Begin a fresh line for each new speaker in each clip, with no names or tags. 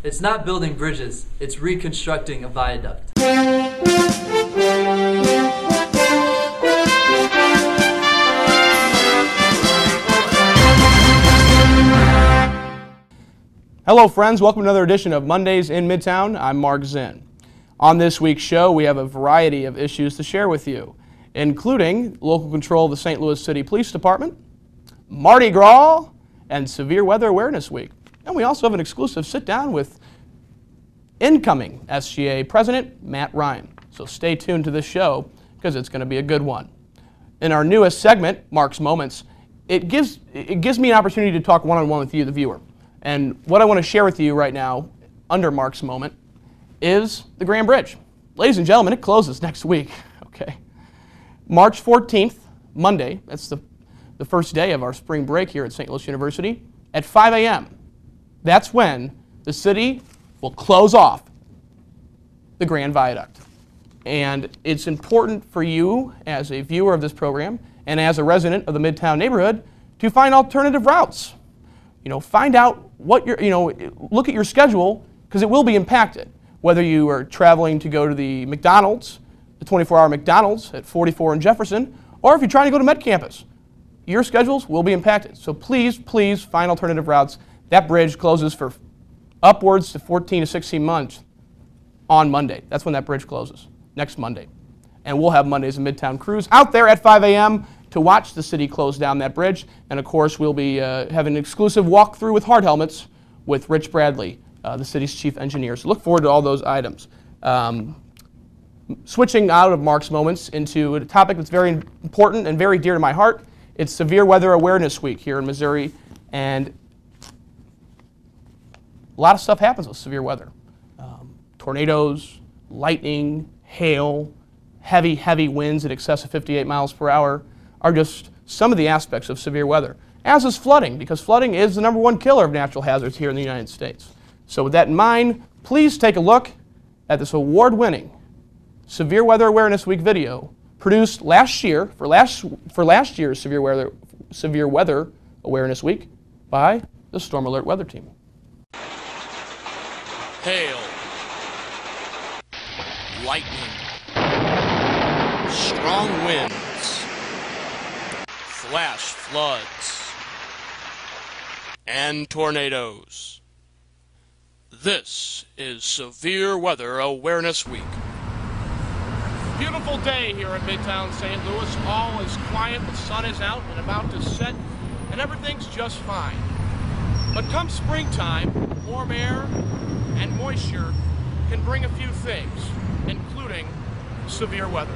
It's not building bridges, it's reconstructing a viaduct.
Hello friends, welcome to another edition of Mondays in Midtown. I'm Mark Zinn. On this week's show, we have a variety of issues to share with you, including local control of the St. Louis City Police Department, Mardi Gras, and Severe Weather Awareness Week. And we also have an exclusive sit-down with incoming SGA President Matt Ryan. So stay tuned to this show because it's going to be a good one. In our newest segment, Mark's Moments, it gives me an opportunity to talk one-on-one with you, the viewer. And what I want to share with you right now, under Mark's Moment, is the Grand Bridge. Ladies and gentlemen, it closes next week, okay? March 14th, Monday, that's the first day of our spring break here at St. Louis University, at 5 a.m. That's when the city will close off the Grand Viaduct. And it's important for you, as a viewer of this program, and as a resident of the Midtown neighborhood, to find alternative routes. Find out what look at your schedule, because it will be impacted. Whether you are traveling to go to the McDonald's, the 24-hour McDonald's at 44 and Jefferson, or if you're trying to go to Met Campus, your schedules will be impacted. So please find alternative routes. That bridge closes for upwards to 14 to 16 months on Monday. That's when that bridge closes, next Monday. And we'll have Mondays in Midtown crews out there at 5 a.m. to watch the city close down that bridge. And of course, we'll be having an exclusive walkthrough with hard helmets with Rich Bradley, the city's chief engineer. So look forward to all those items. Switching out of Mark's Moments into a topic that's very important and very dear to my heart. It's Severe Weather Awareness Week here in Missouri, and a lot of stuff happens with severe weather. Tornadoes, lightning, hail, heavy winds in excess of 58 miles per hour are just some of the aspects of severe weather, as is flooding, because flooding is the #1 killer of natural hazards here in the United States. So with that in mind, please take a look at this award-winning Severe Weather Awareness Week video produced last year for last year's Severe Weather Awareness Week by the Storm Alert Weather Team.
Hail, lightning, strong winds, flash floods, and tornadoes. This is Severe Weather Awareness Week. Beautiful day here in Midtown St. Louis. All is quiet, the sun is out and about to set, and everything's just fine. But come springtime, warm air and moisture can bring a few things, including severe weather.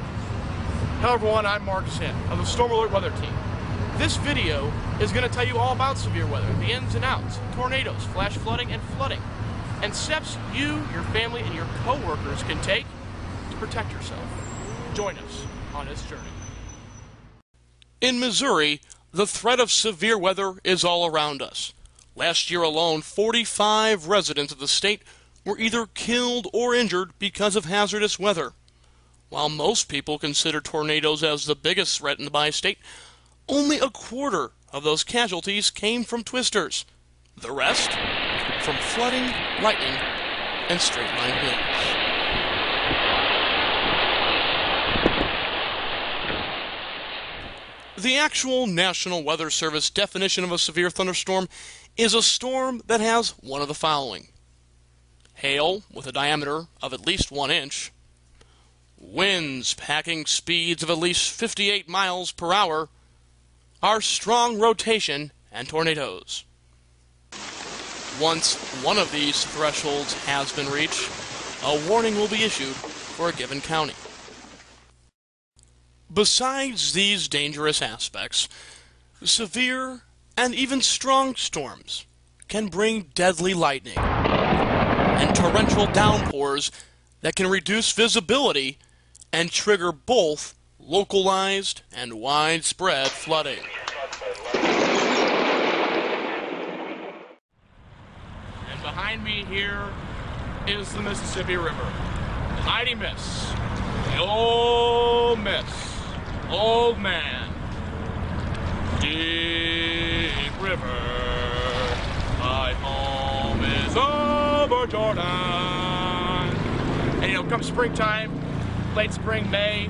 Hello everyone, I'm Mark Zinn of the Storm Alert Weather Team. This video is going to tell you all about severe weather, the ins and outs, tornadoes, flash flooding, and steps you, your family, and your co-workers can take to protect yourself. Join us on this journey. In Missouri, the threat of severe weather is all around us. Last year alone, 45 residents of the state were either killed or injured because of hazardous weather. While most people consider tornadoes as the biggest threat in the bi-state, only a quarter of those casualties came from twisters. The rest from flooding, lightning, and straight-line winds. The actual National Weather Service definition of a severe thunderstorm is a storm that has one of the following: hail with a diameter of at least 1 inch, winds packing speeds of at least 58 miles per hour, our strong rotation, and tornadoes. Once one of these thresholds has been reached, a warning will be issued for a given county. Besides these dangerous aspects, severe and even strong storms can bring deadly lightning and torrential downpours that can reduce visibility and trigger both localized and widespread flooding. And behind me here is the Mississippi River. The mighty Miss, the old Miss, old man, deep river, my home is over. River Jordan. And come springtime, late spring, May,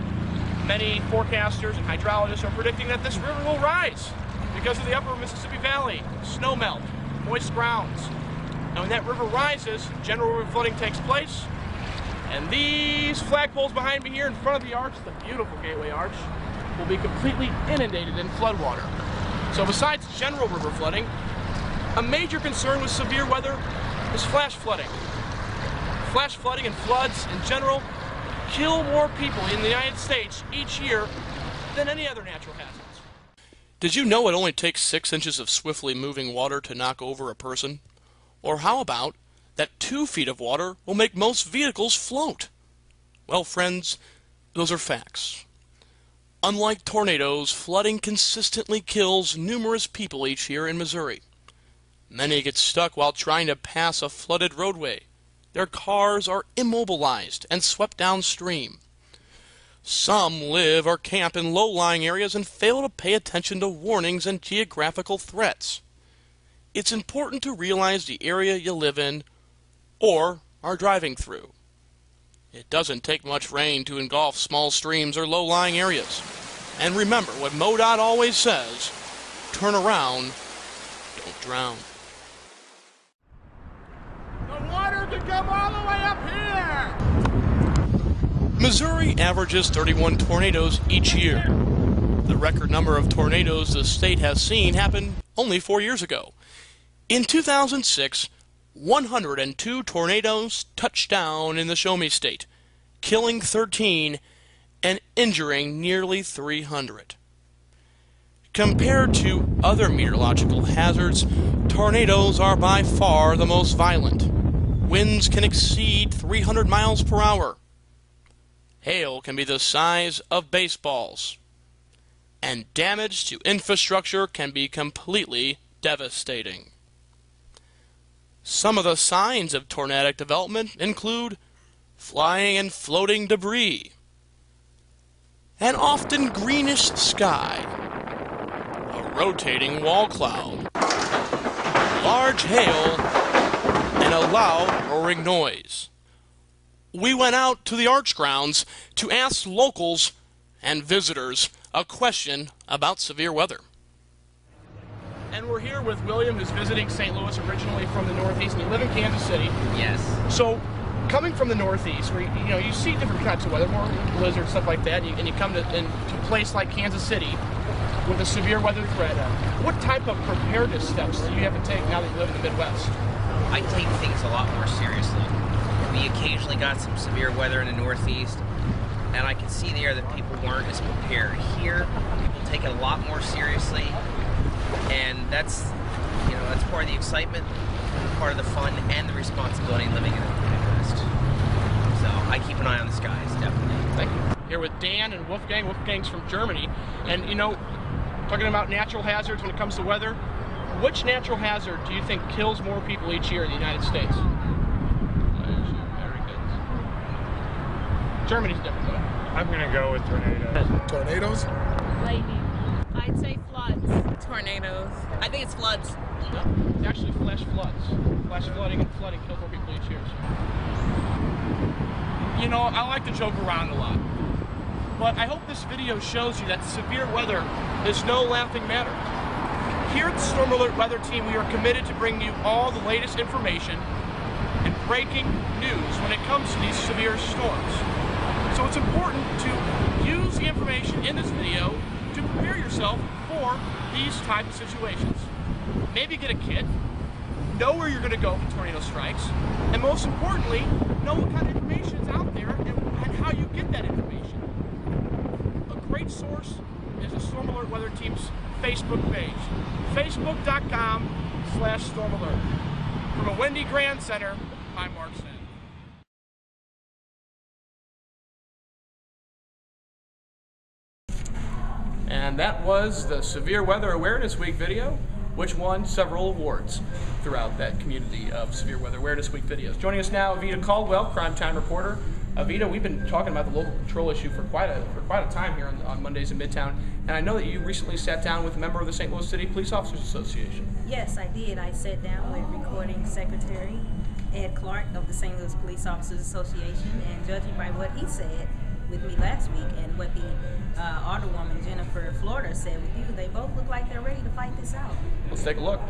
many forecasters and hydrologists are predicting that this river will rise because of the upper Mississippi Valley, snow melt, moist grounds. And when that river rises, general river flooding takes place. And these flagpoles behind me here in front of the arch, the beautiful Gateway Arch, will be completely inundated in floodwater. So besides general river flooding, a major concern with severe weather is flash flooding. Flash flooding and floods in general kill more people in the United States each year than any other natural hazards.
Did you know it only takes 6 inches of swiftly moving water to knock over a person? Or how about that 2 feet of water will make most vehicles float? Well, friends, those are facts. Unlike tornadoes, flooding consistently kills numerous people each year in Missouri. Many get stuck while trying to pass a flooded roadway. Their cars are immobilized and swept downstream. Some live or camp in low-lying areas and fail to pay attention to warnings and geographical threats. It's important to realize the area you live in or are driving through. It doesn't take much rain to engulf small streams or low-lying areas. And remember what MoDOT always says, turn around, don't drown.
The water could come all the way up here!
Missouri averages 31 tornadoes each year. The record number of tornadoes the state has seen happened only 4 years ago. In 2006, 102 tornadoes touched down in the Show Me State, killing 13 and injuring nearly 300. Compared to other meteorological hazards, tornadoes are by far the most violent. Winds can exceed 300 miles per hour. Hail can be the size of baseballs. And damage to infrastructure can be completely devastating. Some of the signs of tornadic development include flying and floating debris, an often greenish sky, a rotating wall cloud, large hail, and a loud roaring noise. We went out to the Arch grounds to ask locals and visitors a question about severe weather.
And we're here with William, who's visiting St. Louis, originally from the Northeast, and you live in Kansas City.
Yes.
So, coming from the Northeast, where you see different types of weather, more blizzards, stuff like that, and you come to a place like Kansas City with a severe weather threat. What type of preparedness steps do you have to take now that you live in the Midwest?
I take things a lot more seriously. We occasionally got some severe weather in the Northeast, and I can see there that people weren't as prepared. Here, people take it a lot more seriously, and that's part of the excitement, part of the fun, and the responsibility of living in the Midwest. So I keep an eye on the skies, definitely.
Thank you. Here with Dan and Wolfgang. Wolfgang's from Germany, and talking about natural hazards when it comes to weather, which natural hazard do you think kills more people each year in the United States?
Very good.
Germany's different though.
I'm gonna go with tornadoes.
Tornadoes?
Lightning. I'd say floods.
Tornadoes. I think it's floods.
No, it's actually flash floods. Flash flooding and flooding kill more people each year. I like to joke around a lot. But I hope this video shows you that severe weather is no laughing matter. Here at the Storm Alert Weather Team, we are committed to bringing you all the latest information and breaking news when it comes to these severe storms. So it's important to use the information in this video to prepare yourself for these types of situations. Maybe get a kit, know where you're going to go if a tornado strikes, and most importantly, know what kind of information is out there and how you get that information. A great source is the Storm Alert Weather Team's Facebook page, facebook.com/Storm Alert. From a windy Grand Center, I'm Mark Zinn. And that was the Severe Weather Awareness Week video, which won several awards throughout that community of Severe Weather Awareness Week videos. Joining us now, Avita Caldwell, Crime Time reporter. Avita, we've been talking about the local control issue for quite a time here on Mondays in Midtown, and I know that you recently sat down with a member of the St. Louis City Police Officers Association.
Yes, I did. I sat down with Recording Secretary
Ed Clark of the St. Louis Police Officers Association, and judging by what he said with me last week and what the Alderwoman Jennifer Florida said with you, they both look like they're ready to fight this out.
Let's take a look.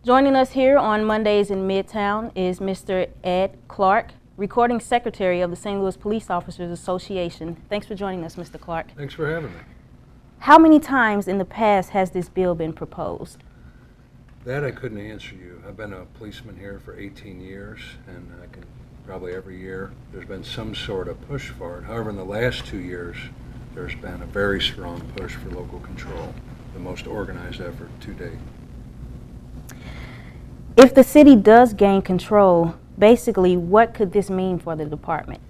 Joining us here on Mondays in Midtown is Mr. Ed Clark, Recording Secretary of the St. Louis Police Officers Association. Thanks for joining us, Mr. Clark.
Thanks for having me.
How many times in the past has this bill been proposed?
That I couldn't answer you. I've been a policeman here for 18 years, and I can probably every year there's been some sort of push for it. However, in the last 2 years, there's been a very strong push for local control, the most organized effort to date.
If the city does gain control, basically what could this mean for the department?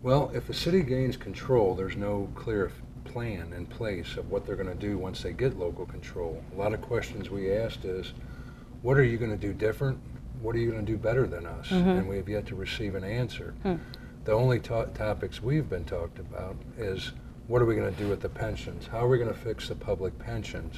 Well, if the city gains control, there's no clear plan in place of what they're going to do once they get local control. A lot of questions we asked is, what are you going to do different? What are you going to do better than us? And we have yet to receive an answer. The only topics we've been talked about is, what are we going to do with the pensions? How are we going to fix the public pensions?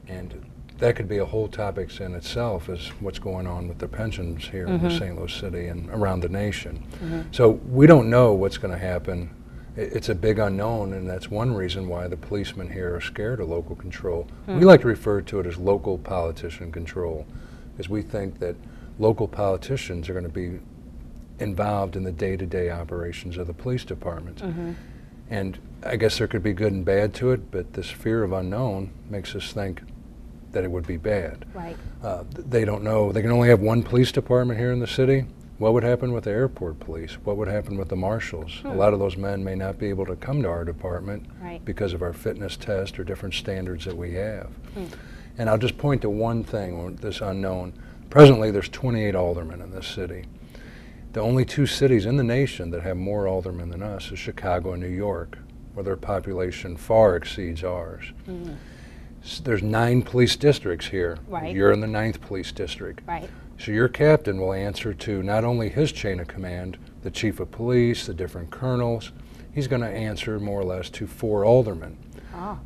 And that could be a whole topic in itself, is what's going on with the pensions here in St. Louis City and around the nation. So we don't know what's going to happen. It's a big unknown, and that's one reason why the policemen here are scared of local control. We like to refer to it as local politician control, because we think that local politicians are going to be involved in the day-to-day operations of the police departments. And I guess there could be good and bad to it, but this fear of unknown makes us think that it would be bad.
Right.
They don't know. They can only have one police department here in the city. What would happen with the airport police? What would happen with the marshals? A lot of those men may not be able to come to our department because of our fitness test or different standards that we have. And I'll just point to one thing, this unknown. Presently, there's 28 aldermen in this city. The only two cities in the nation that have more aldermen than us is Chicago and New York, where their population far exceeds ours. There's 9 police districts here. You're in the 9th police district. So your captain will answer to not only his chain of command, the chief of police, the different colonels, he's going to answer more or less to 4 aldermen.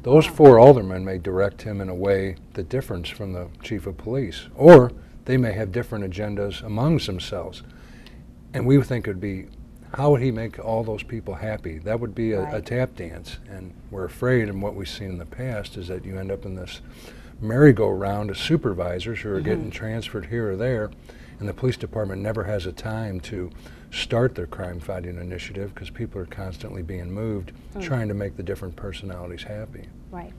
Those 4 aldermen may direct him in a way that differs from the chief of police, or they may have different agendas amongst themselves. And we think it would be, how would he make all those people happy? That would be a tap dance, and we're afraid, and what we've seen in the past is that you end up in this merry-go-round of supervisors who are getting transferred here or there, and the police department never has a time to start their crime-fighting initiative because people are constantly being moved, trying to make the different personalities happy.
Right.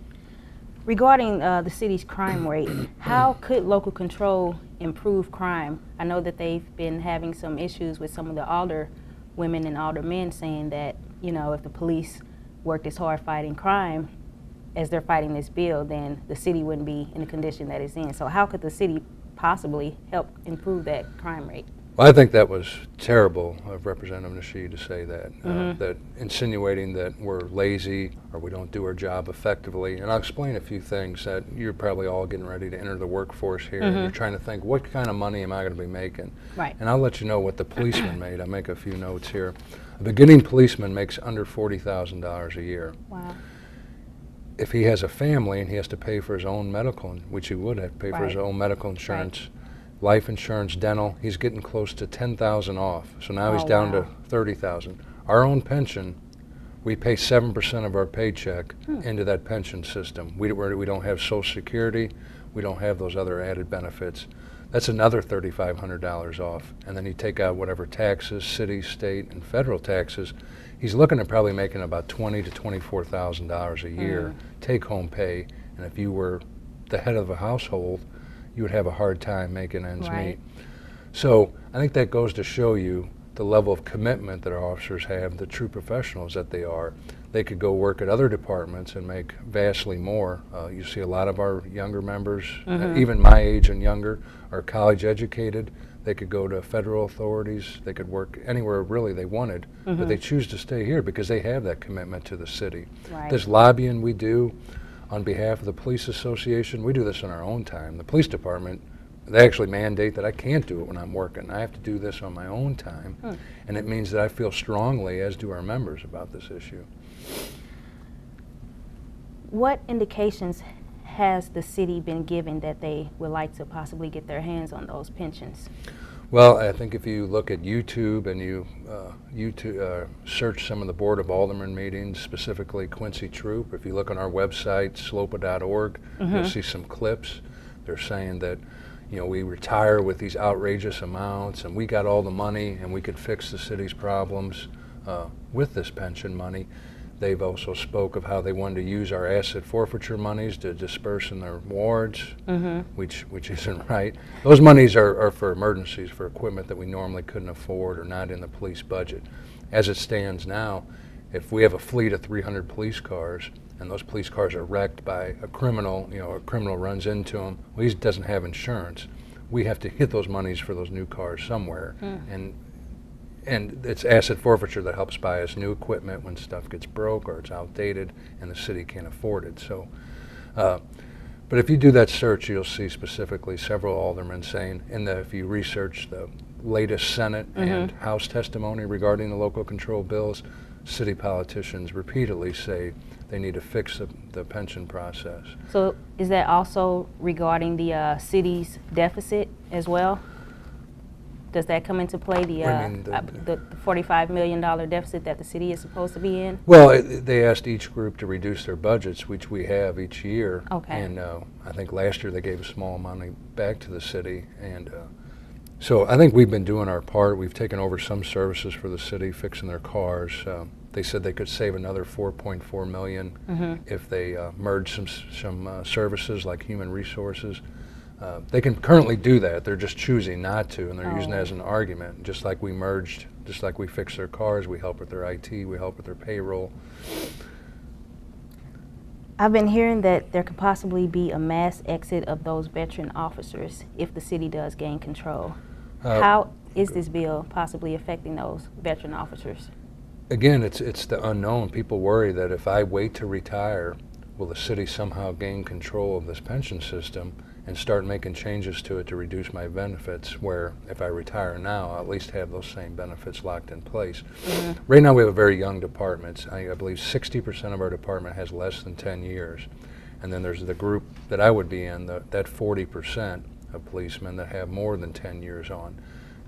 Regarding the city's crime rate, how could local control improve crime? I know that they've been having some issues with some of the alder women and alder men saying that, you know, if the police worked as hard fighting crime as they're fighting this bill, then the city wouldn't be in the condition that it's in. So how could the city possibly help improve that crime rate?
Well, I think that was terrible of Representative Nasheed to say that, that insinuating that we're lazy or we don't do our job effectively. And I'll explain a few things that you're probably all getting ready to enter the workforce here, and you're trying to think, what kind of money am I going to be making? And I'll let you know what the policeman made. I'll make a few notes here. A beginning policeman makes under $40,000 a year.
Wow.
If he has a family and he has to pay for his own medical, which he would have to pay for his own medical insurance, life insurance, dental, he's getting close to $10,000 off. So now he's down to $30,000. Our own pension, we pay 7% of our paycheck into that pension system. We don't have Social Security. We don't have those other added benefits. That's another $3,500 off. And then you take out whatever taxes, city, state, and federal taxes. He's looking at probably making about $20,000 to $24,000 a year take-home pay. And if you were the head of a household, you would have a hard time making ends meet. So I think that goes to show you the level of commitment that our officers have, the true professionals that they are. They could go work at other departments and make vastly more. You see a lot of our younger members, even my age and younger, are college educated. They could go to federal authorities. They could work anywhere really they wanted, but they choose to stay here because they have that commitment to the city. This lobbying we do on behalf of the Police Association, we do this in our own time. The police department, they actually mandate that I can't do it when I'm working. I have to do this on my own time, and it means that I feel strongly, as do our members, about this issue.
What indications has the city been given that they would like to possibly get their hands on those pensions?
Well, I think if you look at YouTube and you search some of the Board of Aldermen meetings, specifically Quincy Troop, if you look on our website, slopa.org, you'll see some clips. They're saying that, you know, we retire with these outrageous amounts and we got all the money and we could fix the city's problems with this pension money. They've also spoke of how they wanted to use our asset forfeiture monies to disperse in their wards, which isn't right. Those monies are for emergencies, for equipment that we normally couldn't afford or not in the police budget. As it stands now, if we have a fleet of 300 police cars and those police cars are wrecked by a criminal, you know, a criminal runs into them, well, he doesn't have insurance. We have to get those monies for those new cars somewhere. And it's asset forfeiture that helps buy us new equipment when stuff gets broke or it's outdated and the city can't afford it. So, but if you do that search, you'll see specifically several aldermen saying, if you research the latest Senate and House testimony regarding the local control bills, city politicians repeatedly say they need to fix the pension process.
So is that also regarding the city's deficit as well? Does that come into play, the $45 million deficit that the city is supposed to be in?
Well, they asked each group to reduce their budgets, which we have each year.
Okay.
And I think last year they gave a small amount of money back to the city. And so I think we've been doing our part. We've taken over some services for the city, fixing their cars. They said they could save another $4.4 million if they merge some services like human resources. They can currently do that. They're just choosing not to, and they're using it as an argument. Just like we merged, just like we fixed their cars, we help with their IT, we help with their payroll.
I've been hearing that there could possibly be a mass exit of those veteran officers if the city does gain control. How is this bill possibly affecting those veteran officers?
Again, it's the unknown. People worry that if I wait to retire, will the city somehow gain control of this pension system and start making changes to it to reduce my benefits, where if I retire now, I'll at least have those same benefits locked in place. Right now we have a very young department. I believe 60% of our department has less than 10 years. And then there's the group that I would be in, that 40% of policemen that have more than 10 years on.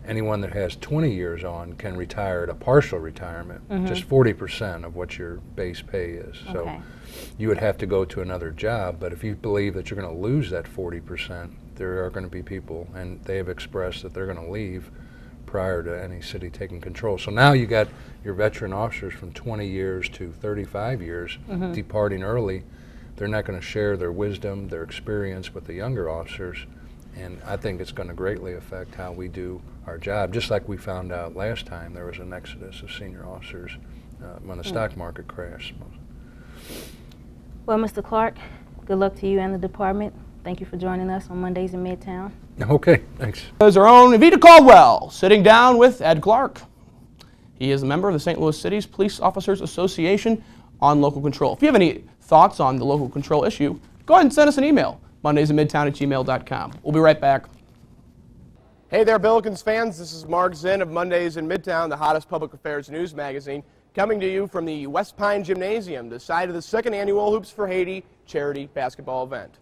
Anyone that has 20 years on can retire at a partial retirement, just 40% of what your base pay is. So you would have to go to another job, but if you believe that you're going to lose that 40%, there are going to be people, and they have expressed that they're going to leave prior to any city taking control. So now you got your veteran officers from 20 years to 35 years departing early. They're not going to share their wisdom, their experience with the younger officers, and I think it's going to greatly affect how we do our job. Just like we found out last time, there was an exodus of senior officers when the stock market crashed.
Well, Mr. Clark, good luck to you and the department. Thank you for joining us on Mondays in Midtown.
Okay, thanks.
There's our own Evita Caldwell sitting down with Ed Clark. He is a member of the St. Louis City's Police Officers Association on local control. If you have any thoughts on the local control issue, go ahead and send us an email, mondaysinmidtown@gmail.com. We'll be right back.
Hey there, Billikens fans. This is Mark Zinn of Mondays in Midtown, the hottest public affairs news magazine, coming to you from the West Pine Gymnasium, the site of the second annual Hoops for Haiti charity basketball event.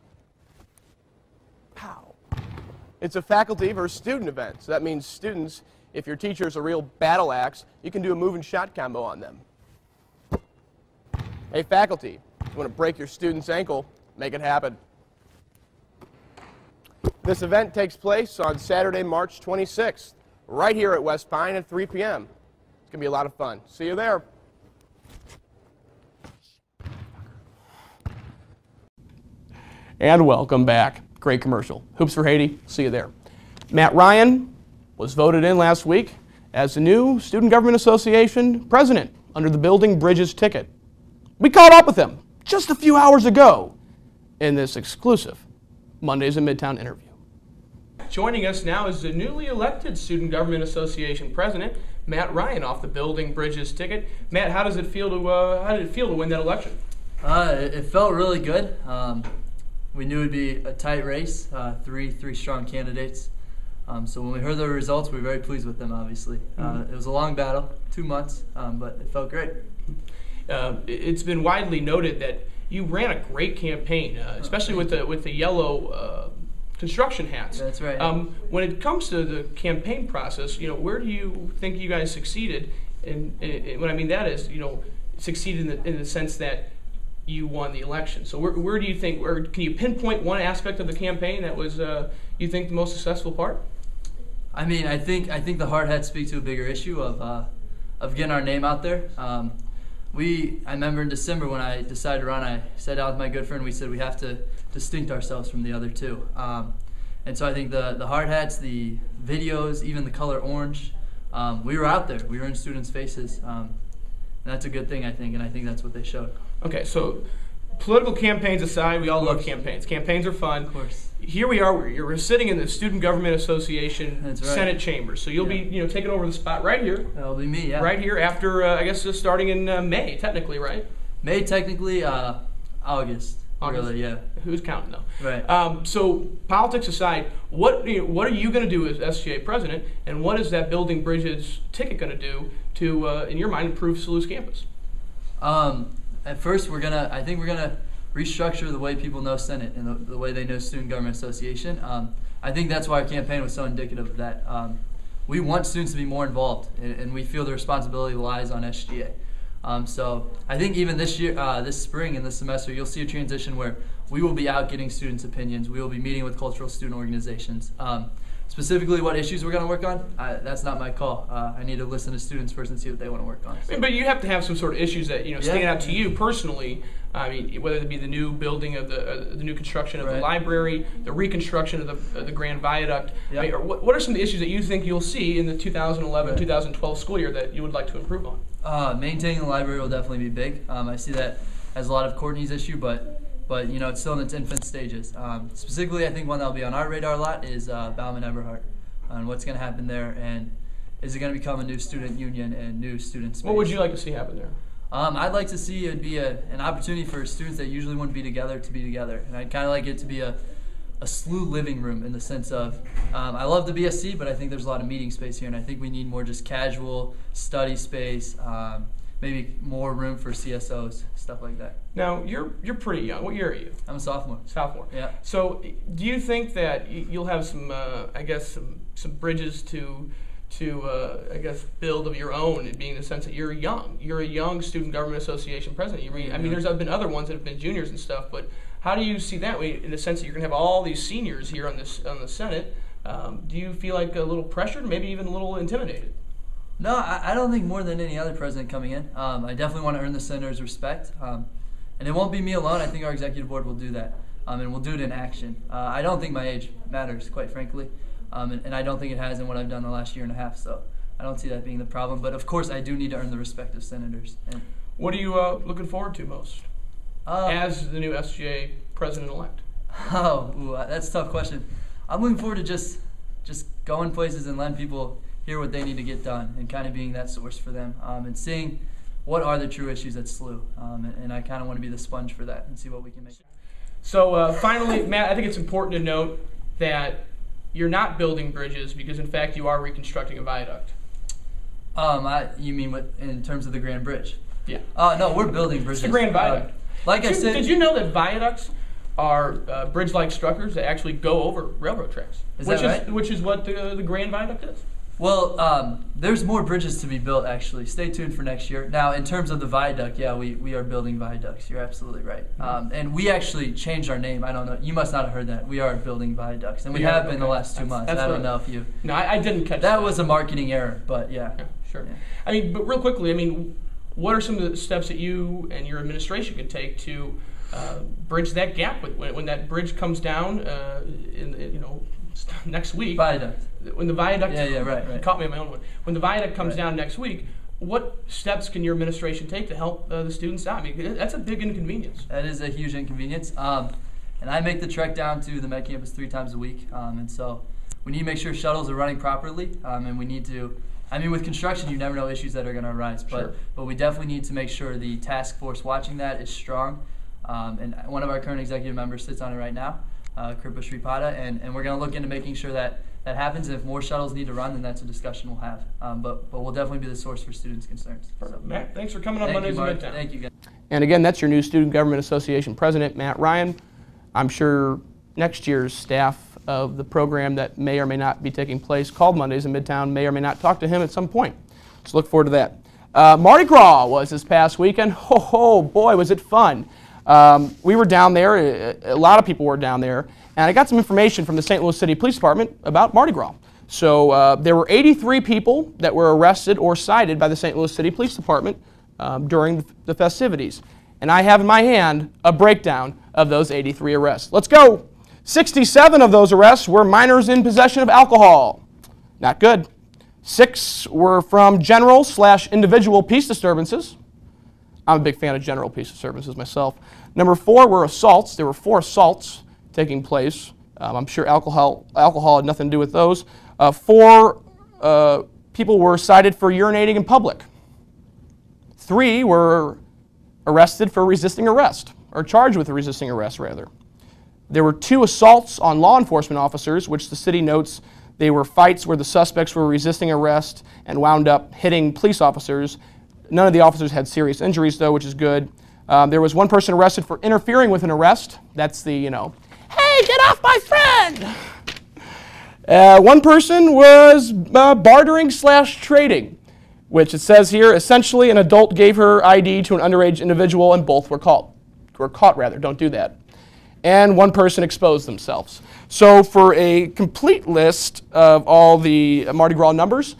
Pow. It's a faculty versus student event, so that means students, if your teacher's a real battle axe, you can do a move and shot combo on them. Hey, faculty, if you want to break your student's ankle, make it happen. This event takes place on Saturday, March 26th, right here at West Pine at 3 p.m. It's going to be a lot of fun. See you there.
And welcome back. Great commercial. Hoops for Haiti. See you there. Matt Ryan was voted in last week as the new Student Government Association president under the Building Bridges ticket. We caught up with him just a few hours ago in this exclusive Mondays in Midtown interview. Joining us now is the newly elected Student Government Association president, Matt Ryan, off the Building Bridges ticket. Matt, how did it feel to win that election?
It felt really good. We knew it'd be a tight race, three strong candidates. So when we heard the results, we were very pleased with them, obviously. It was a long battle, 2 months, but it felt great.
It's been widely noted that you ran a great campaign, especially with the yellow construction hats.
That's right.
When it comes to the campaign process, where do you think you guys succeeded? And what I mean that is, succeeded in the sense that you won the election. So where do you think, or can you pinpoint one aspect of the campaign that was, you think, the most successful part?
I mean, I think the hard hats speak to a bigger issue of getting our name out there. I remember in December when I decided to run, I sat down with my good friend. We said we have to distinct ourselves from the other two. And so I think the hard hats, the videos, even the color orange, we were out there. We were in students' faces. And that's a good thing, I think, and I think that's what they showed.
Okay, so political campaigns aside, we all love campaigns. Campaigns are fun.
Of course.
Here we are. We're sitting in the Student Government Association Senate chambers. So you'll be, taking over the spot right here.
That'll be me. Yeah.
Right here after, I guess, starting in May, technically, right?
May, technically, August. Really, yeah.
Who's counting though?
Right.
So politics aside, what are you going to do as SGA president, and what is that Building Bridges ticket going to do to, in your mind, improve SLU's campus?
At first, I think we're gonna restructure the way people know Senate and the way they know Student Government Association. I think that's why our campaign was so indicative of that. We want students to be more involved, and we feel the responsibility lies on SGA. So I think even this year, this spring and this semester, you'll see a transition where we will be out getting students' opinions. We will be meeting with cultural student organizations. Specifically what issues we're going to work on, that's not my call. I need to listen to students first and see what they want to work on. So.
But you have to have some sort of issues that stand out to you personally. I mean, whether it be the new building of the new construction of the library, the reconstruction of the Grand Viaduct.
Yep.
I mean, what are some of the issues that you think you'll see in the 2011-2012 school year that you would like to improve on?
Maintaining the library will definitely be big. I see that as a lot of Courtney's issue, but it's still in its infant stages. Specifically, I think one that'll be on our radar a lot is Bauman Eberhardt, and what's going to happen there, and is it going to become a new student union and new student space?
What would you like to see happen there?
I'd like to see it be an opportunity for students that usually wouldn't be together to be together, and I'd kind of like it to be a SLU living room in the sense of, I love the BSC, but I think there's a lot of meeting space here, and I think we need more just casual study space, maybe more room for CSOs, stuff like that.
Now, you're pretty young. What year are you?
I'm a sophomore.
Sophomore.
Yeah.
So, do you think that you'll have some, some bridges to build of your own, being the sense that you're young? You're a young Student Government Association president. I mean, there's been other ones that have been juniors and stuff, but how do you see that way in the sense that you're going to have all these seniors here on the Senate? Do you feel like a little pressured, maybe even a little intimidated?
No, I don't think more than any other president coming in. I definitely want to earn the senators' respect. And it won't be me alone. I think our executive board will do that. And we'll do it in action. I don't think my age matters, quite frankly. And I don't think it has in what I've done the last year and a half. So I don't see that being the problem. But of course, I do need to earn the respect of senators. And
what are you looking forward to most as the new SGA president-elect?
That's a tough question. I'm looking forward to just going places and letting people hear what they need to get done and kind of being that source for them and seeing what are the true issues at SLU. And I kind of want to be the sponge for that and see what we can make.
So finally, Matt, I think it's important to note that you're not building bridges because, in fact, you are reconstructing a viaduct.
You mean in terms of the Grand Bridge?
Yeah.
No, we're building bridges.
It's the Grand Viaduct.
Did
you know that viaducts are bridge-like structures that actually go over railroad tracks? Which is what the Grand Viaduct is.
Well, there's more bridges to be built, actually. Stay tuned for next year. Now, in terms of the viaduct, yeah, we are building viaducts. You're absolutely right. And we actually changed our name. I don't know. You must not have heard that. We are building viaducts. And we have been the last 2 months. I don't know if you...
No, I didn't catch that.
That was a marketing error, but yeah.
Sure.
Yeah.
I mean, but real quickly, what are some of the steps that you and your administration can take to bridge that gap when that bridge comes down next week?
Viaduct.
When the viaduct,
right.
You caught me on my own one. When the viaduct comes down next week, what steps can your administration take to help the students out? I mean, that's a big inconvenience.
That is a huge inconvenience. And I make the trek down to the Met campus 3 times a week. And so we need to make sure shuttles are running properly. And we need to, with construction, you never know issues that are going to arise. But we definitely need to make sure the task force watching that is strong. And one of our current executive members sits on it right now. Kripa Sripada, and we're going to look into making sure that that happens. And if more shuttles need to run, then that's a discussion we'll have. But we'll definitely be the source for students' concerns. So,
Matt, thanks for coming on Mondays in Midtown.
Thank you, guys.
And again, that's your new Student Government Association President, Matt Ryan. I'm sure next year's staff of the program that may or may not be taking place called Mondays in Midtown may or may not talk to him at some point. So look forward to that. Mardi Gras was this past weekend. Oh boy, was it fun. We were down there, a lot of people were down there, and I got some information from the St. Louis City Police Department about Mardi Gras. So there were 83 people that were arrested or cited by the St. Louis City Police Department during the festivities. And I have in my hand a breakdown of those 83 arrests. Let's go. 67 of those arrests were minors in possession of alcohol. Not good. 6 were from general/individual peace disturbances. I'm a big fan of general peace disturbances myself. Number 4 were assaults. There were 4 assaults taking place. I'm sure alcohol had nothing to do with those. 4 people were cited for urinating in public. 3 were arrested for resisting arrest, or charged with resisting arrest, rather. There were 2 assaults on law enforcement officers, which the city notes they were fights where the suspects were resisting arrest and wound up hitting police officers. None of the officers had serious injuries, though, which is good. There was 1 person arrested for interfering with an arrest. That's the, hey, get off my friend! 1 person was bartering/trading, which it says here, essentially an adult gave her ID to an underage individual and both were caught. Don't do that. And 1 person exposed themselves. So for a complete list of all the Mardi Gras numbers,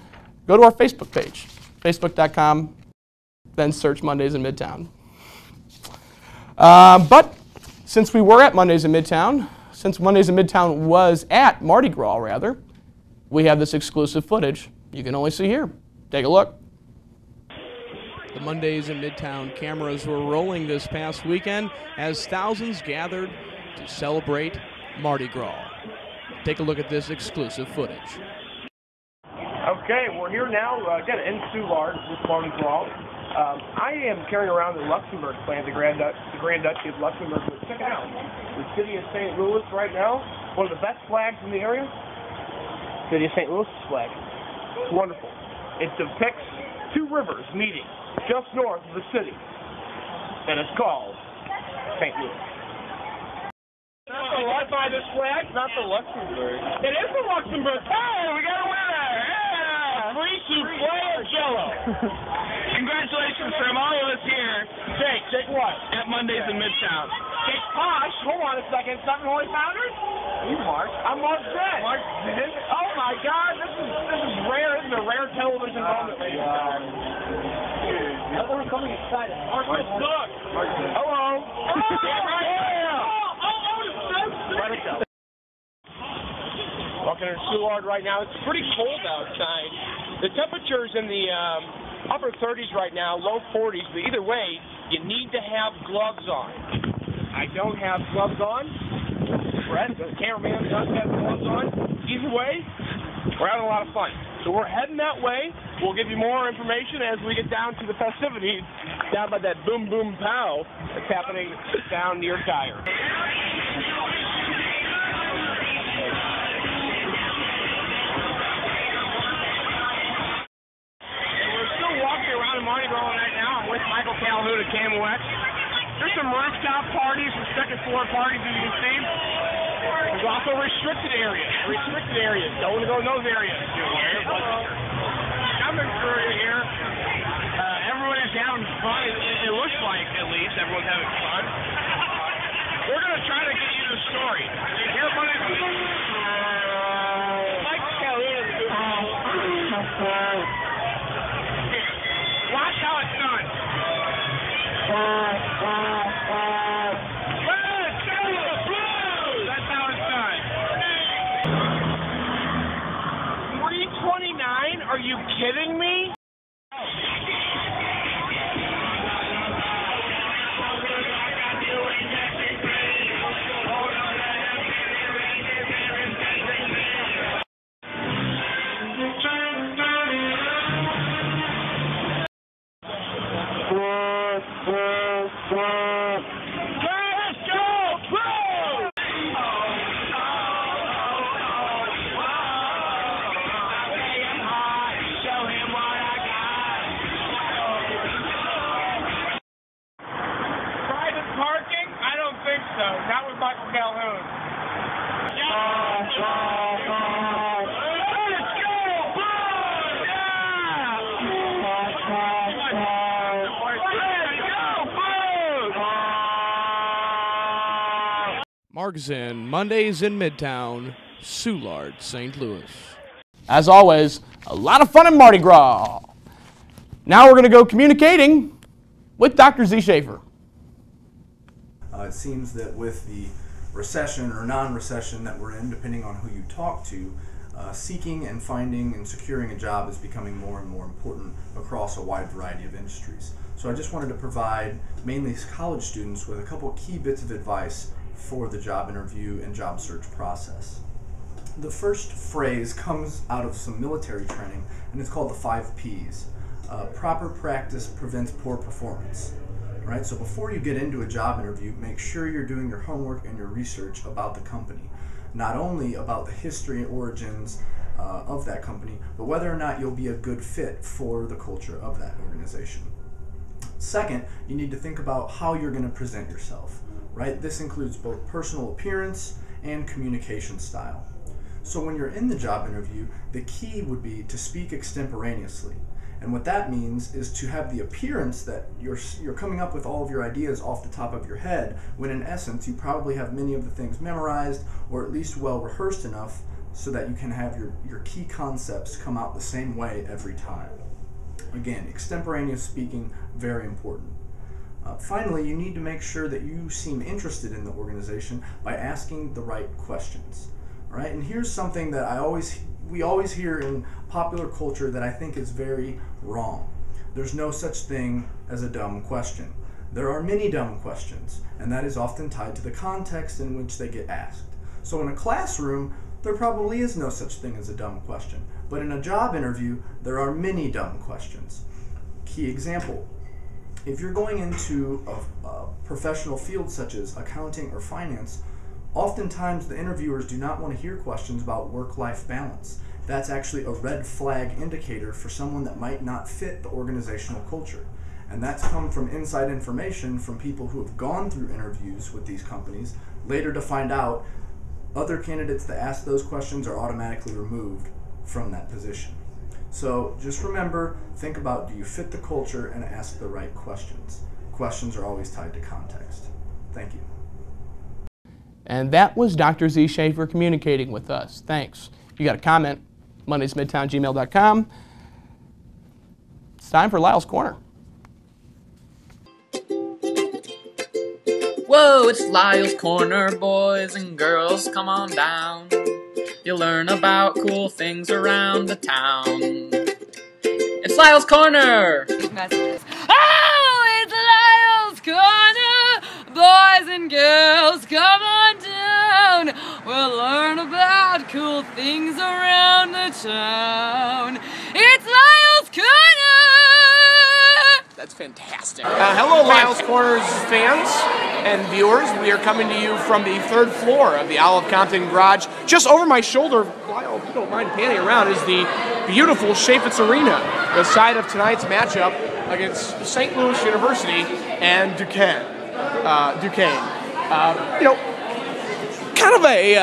go to our Facebook page, facebook.com, then search Mondays in Midtown. But since we were at Mondays in Midtown, since Mondays in Midtown was at Mardi Gras, rather, we have this exclusive footage you can only see here. Take a look. The Mondays in Midtown cameras were rolling this past weekend as thousands gathered to celebrate Mardi Gras. Take a look at this exclusive footage.
Okay, we're here now, again, in Soulard with Mardi Gras. I am carrying around the Luxembourg flag, the Grand Duchy of Luxembourg. But check it out. The city of St. Louis right now, one of the best flags in the area. City of St. Louis flag. It's wonderful. It depicts 2 rivers meeting just north of the city. And it's called St. Louis. Right by this flag? Not the Luxembourg. It is the Luxembourg. Hey, we got a winner! Yeah! Free souffle or Jello? Congratulations from all of us here. Jake what? At Mondays in Midtown. Jake Posh? Hold on a second. Seven Holy Founders? You Mark. I'm Mark Zinn. Mark Zinn? Oh my God, this is rare. This is a rare television moment. We're coming excited. Mark Zinn. Hello. Let it go. Walking in Soulard right now. It's pretty cold outside. The temperature's in the upper 30s right now, low 40s, but either way, you need to have gloves on. I don't have gloves on. Brett, the cameraman, doesn't have gloves on. Either way, we're having a lot of fun. So we're heading that way. We'll give you more information as we get down to the festivities down by that boom boom pow that's happening down near Tyre. Mardi Gras right now. I'm with Michael Calhoun at KMOX. There's some rooftop parties and second floor parties as you can see. There's also restricted areas. Don't want to go in those areas. Coming through here. Everyone is having fun. It looks like, at least, everyone's having fun. We're going to try to get you the story. Here, buddy. Mike Calhoun is watch how it's done. That's how it's done. 329? Are you kidding me?
Mark Zinn, Mondays in Midtown, Soulard, St. Louis. As always, a lot of fun in Mardi Gras. Now we're going to go communicating with Dr. Z. Schaefer.
It seems that with the recession or non-recession that we're in, depending on who you talk to, seeking and finding and securing a job is becoming more and more important across a wide variety of industries. So I just wanted to provide mainly college students with a couple key bits of advice for the job interview and job search process. The first phrase comes out of some military training, and it's called the 5 Ps. Proper practice prevents poor performance. Right? So before you get into a job interview, make sure you're doing your homework and your research about the company. Not only about the history and origins of that company, but whether or not you'll be a good fit for the culture of that organization. Second, you need to think about how you're going to present yourself. Right? This includes both personal appearance and communication style. So when you're in the job interview, the key would be to speak extemporaneously. And what that means is to have the appearance that you're coming up with all of your ideas off the top of your head, when in essence you probably have many of the things memorized or at least well rehearsed enough so that you can have your key concepts come out the same way every time. Again, extemporaneous speaking, very important. Finally, you need to make sure that you seem interested in the organization by asking the right questions. Right? And here's something that we always hear in popular culture that I think is very wrong. There's no such thing as a dumb question. There are many dumb questions, and that is often tied to the context in which they get asked. So in a classroom, there probably is no such thing as a dumb question. But in a job interview, there are many dumb questions. Key example, if you're going into a professional field such as accounting or finance, oftentimes the interviewers do not want to hear questions about work-life balance. That's actually a red flag indicator for someone that might not fit the organizational culture. And that's come from inside information from people who have gone through interviews with these companies, later to find out other candidates that ask those questions are automatically removed from that position. So just remember, think about, do you fit the culture, and ask the right questions. Questions are always tied to context. Thank you.
And that was Dr. Z. Schaefer communicating with us. Thanks. If you got a comment, mondaysmidtown@gmail.com. It's time for Lyle's Corner.
Whoa, it's Lyle's Corner, boys and girls, come on down. You'll learn about cool things around the town. It's Lyle's Corner!
Oh, it's Lyle's Corner! Boys and girls, come on down. We'll learn about cool things around the town. It's Lyle's Corner!
That's fantastic.
Hello, Lyle's Corners fans and viewers. We are coming to you from the 3rd floor of the Olive Compton Garage. Just over my shoulder, Lyle, if you don't mind panning around, is the beautiful Chaifetz Arena, the site of tonight's matchup against St. Louis University and Duquesne. Kind of a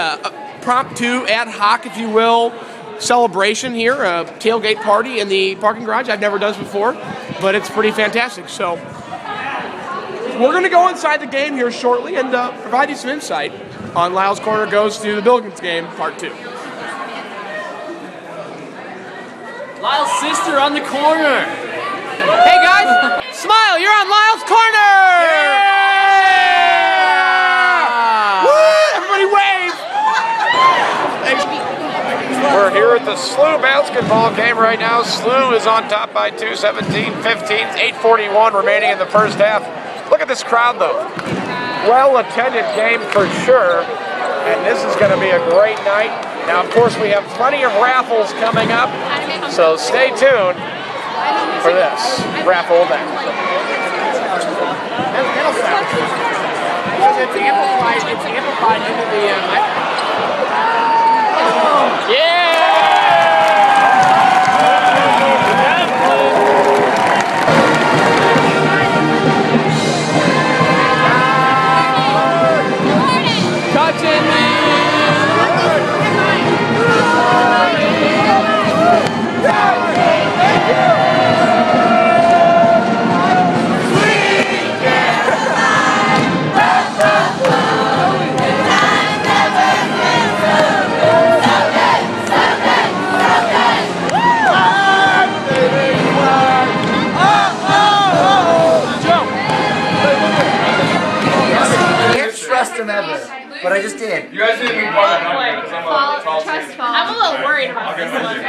impromptu, ad hoc, if you will, celebration here, a tailgate party in the parking garage. I've never done this before, but it's pretty fantastic. So we're going to go inside the game here shortly and provide you some insight on Lyle's Corner Goes to the Billikens game, Part 2.
Lyle's sister on the corner.
Hey guys, smile, you're on Lyle's Corner! Yeah! Woo! Everybody wave!
We're here at the SLU basketball game right now. SLU is on top by 2, 17-15, 8:41 remaining in the first half. Look at this crowd though. Well-attended game for sure, and this is going to be a great night. Now, of course, we have plenty of raffles coming up, so stay tuned for this raffle event.
Because it's amplified into the yeah!
but I just did.
You guys didn't be part of that because I'm a tall
Trust fall. I'm a little worried about this one.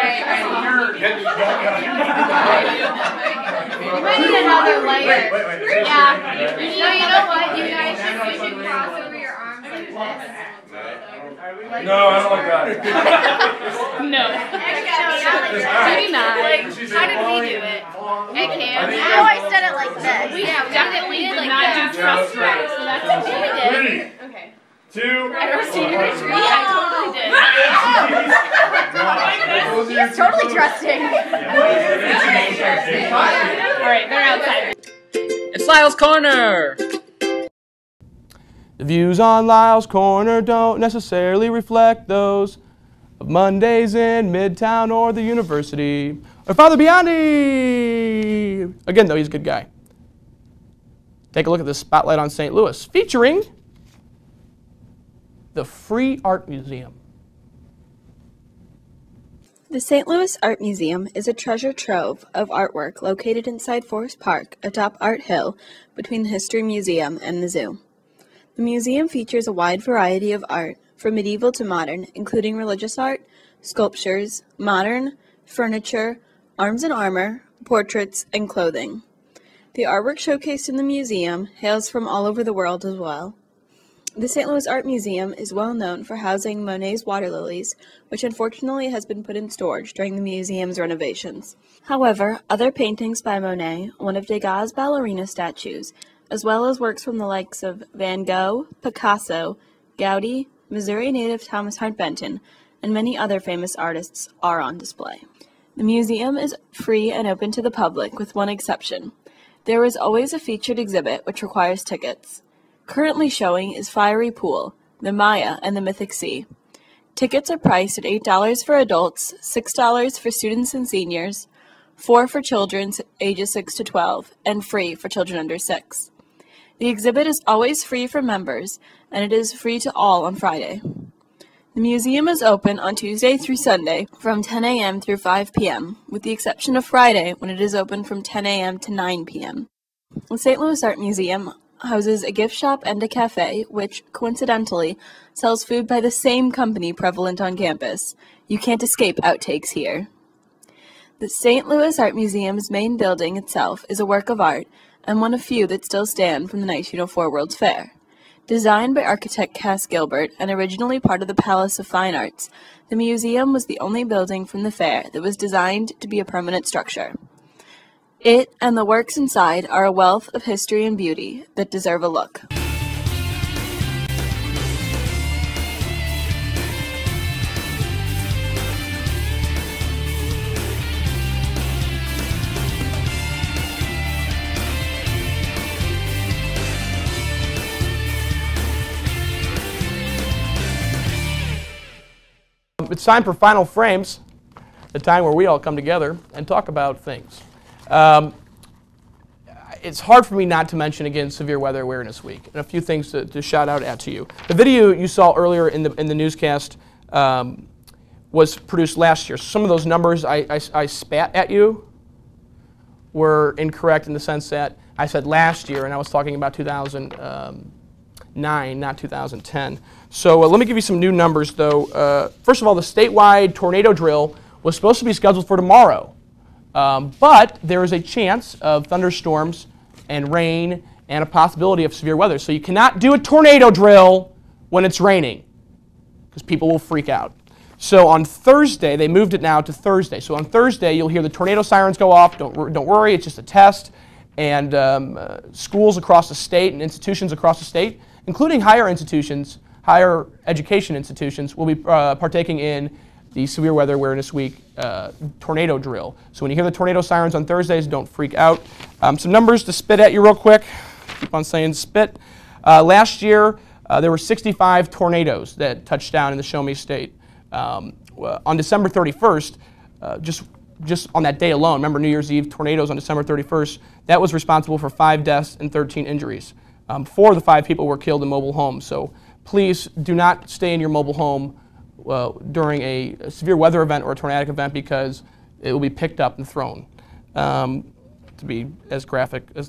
You
might need another layer.
Wait.
Yeah. You know what? You guys should cross over your arms like this.
No, I don't like that.
No.
Maybe
not. How did we do it? At camp? I always did it like this. We definitely did like
not
that.
do trust falls.
So that's what we did.
Ready?
Okay.
2.
At our senior retreat, I totally did. He's totally trusting.
Alright, they're outside. It's Lyle's Corner!
The views on Lyle's Corner don't necessarily reflect those of Mondays in Midtown or the university. Or Father Biondi! Again, though, he's a good guy. Take a look at this spotlight on St. Louis, featuring the Free Art Museum.
The St. Louis Art Museum is a treasure trove of artwork located inside Forest Park atop Art Hill between the History Museum and the zoo. The museum features a wide variety of art, from medieval to modern, including religious art, sculptures, modern, furniture, arms and armor, portraits, and clothing. The artwork showcased in the museum hails from all over the world as well. The St. Louis Art Museum is well known for housing Monet's water lilies, which unfortunately has been put in storage during the museum's renovations. However, other paintings by Monet, one of Degas' ballerina statues, as well as works from the likes of Van Gogh, Picasso, Gaudi, Missouri native Thomas Hart Benton, and many other famous artists are on display. The museum is free and open to the public, with one exception. There is always a featured exhibit which requires tickets. Currently showing is Fiery Pool, the Maya, and the Mythic Sea. Tickets are priced at $8 for adults, $6 for students and seniors, $4 for children ages 6 to 12, and free for children under 6. The exhibit is always free for members, and it is free to all on Friday. The museum is open on Tuesday through Sunday from 10 a.m. through 5 p.m., with the exception of Friday when it is open from 10 a.m. to 9 p.m. The St. Louis Art Museum houses a gift shop and a cafe, which, coincidentally, sells food by the same company prevalent on campus. You can't escape outtakes here. The St. Louis Art Museum's main building itself is a work of art, and one of few that still stand from the 1904 World's Fair. Designed by architect Cass Gilbert and originally part of the Palace of Fine Arts, the museum was the only building from the fair that was designed to be a permanent structure. It and the works inside are a wealth of history and beauty that deserve a look.
It's time for Final Frames, the time where we all come together and talk about things. It's hard for me not to mention, again, Severe Weather Awareness Week, and a few things to shout out to you. The video you saw earlier in the newscast was produced last year. Some of those numbers I spat at you were incorrect in the sense that I said last year, and I was talking about 2009, not 2010. So let me give you some new numbers, though. First of all, the statewide tornado drill was supposed to be scheduled for tomorrow. But there is a chance of thunderstorms and rain and a possibility of severe weather. So you cannot do a tornado drill when it's raining because people will freak out. So on Thursday, they moved it now to Thursday. So on Thursday, you'll hear the tornado sirens go off. Don't worry, it's just a test. And schools across the state and institutions across the state, including higher education institutions, will be partaking in the Severe Weather Awareness Week tornado drill. So when you hear the tornado sirens on Thursdays, don't freak out. Some numbers to spit at you real quick. Keep on saying spit. Last year, there were 65 tornadoes that touched down in the Show Me State. On December 31st, just on that day alone, remember New Year's Eve tornadoes on December 31st, that was responsible for 5 deaths and 13 injuries. 4 of the 5 people were killed in mobile homes. So please do not stay in your mobile home during a severe weather event or a tornadic event because it will be picked up and thrown. To be as graphic as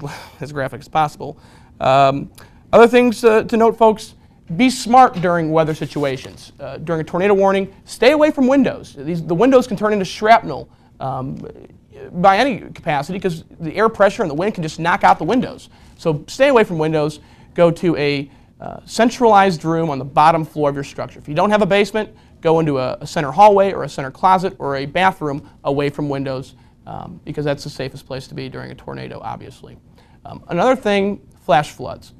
possible. Other things to note, folks, be smart during weather situations. During a tornado warning, stay away from windows. The windows can turn into shrapnel by any capacity because the air pressure and the wind can just knock out the windows. So stay away from windows. Go to a centralized room on the bottom floor of your structure. If you don't have a basement, go into a center hallway or a center closet or a bathroom away from windows because that's the safest place to be during a tornado, obviously. Another thing, flash floods.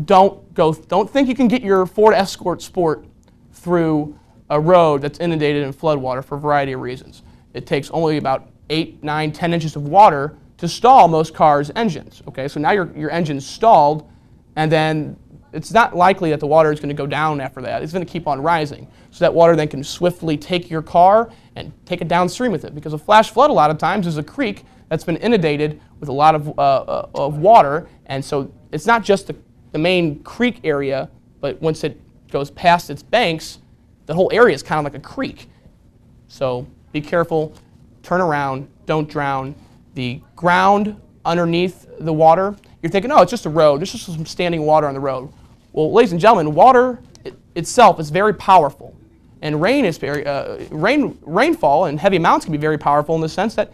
Don't think you can get your Ford Escort Sport through a road that's inundated in floodwater for a variety of reasons. It takes only about 8, 9, 10 inches of water to stall most cars' engines. Okay, so now your engine's stalled, and then it's not likely that the water is going to go down after that. It's going to keep on rising. So that water then can swiftly take your car and take it downstream with it. Because a flash flood a lot of times is a creek that's been inundated with a lot of water, and so it's not just the main creek area, but once it goes past its banks, the whole area is kind of like a creek. So be careful, turn around, don't drown. The ground underneath the water, you're thinking, oh, it's just a road, there's just some standing water on the road. Well, ladies and gentlemen, water itself is very powerful. And rain is rainfall and heavy amounts can be very powerful in the sense that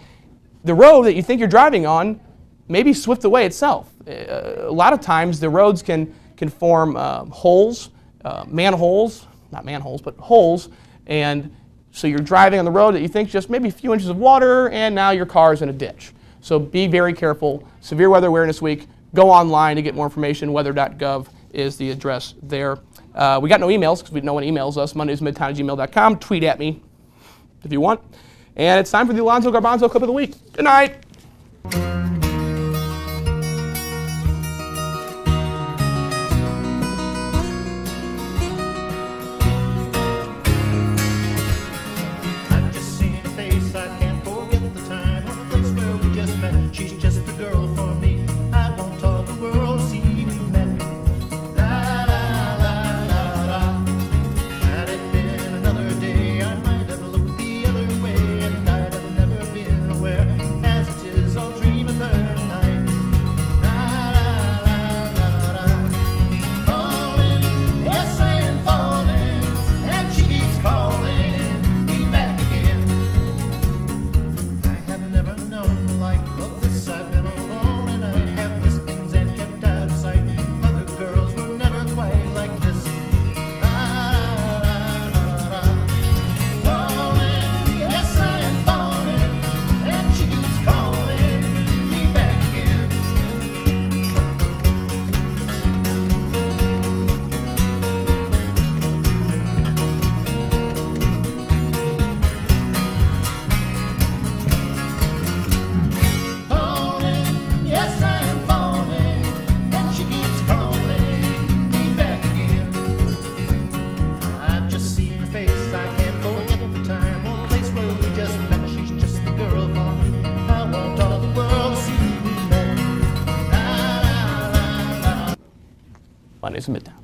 the road that you think you're driving on may be swept away itself. A lot of times the roads can form holes, manholes, not manholes, but holes, and so you're driving on the road that you think just maybe a few inches of water, and now your car is in a ditch. So be very careful. Severe Weather Awareness Week. Go online to get more information. Weather.gov is the address there. We got no emails because no one emails us. mondaysmidtown@gmail.com. Tweet at me if you want. And it's time for the Alonzo Garbanzo Clip of the Week. Good night. Mondays in Midtown.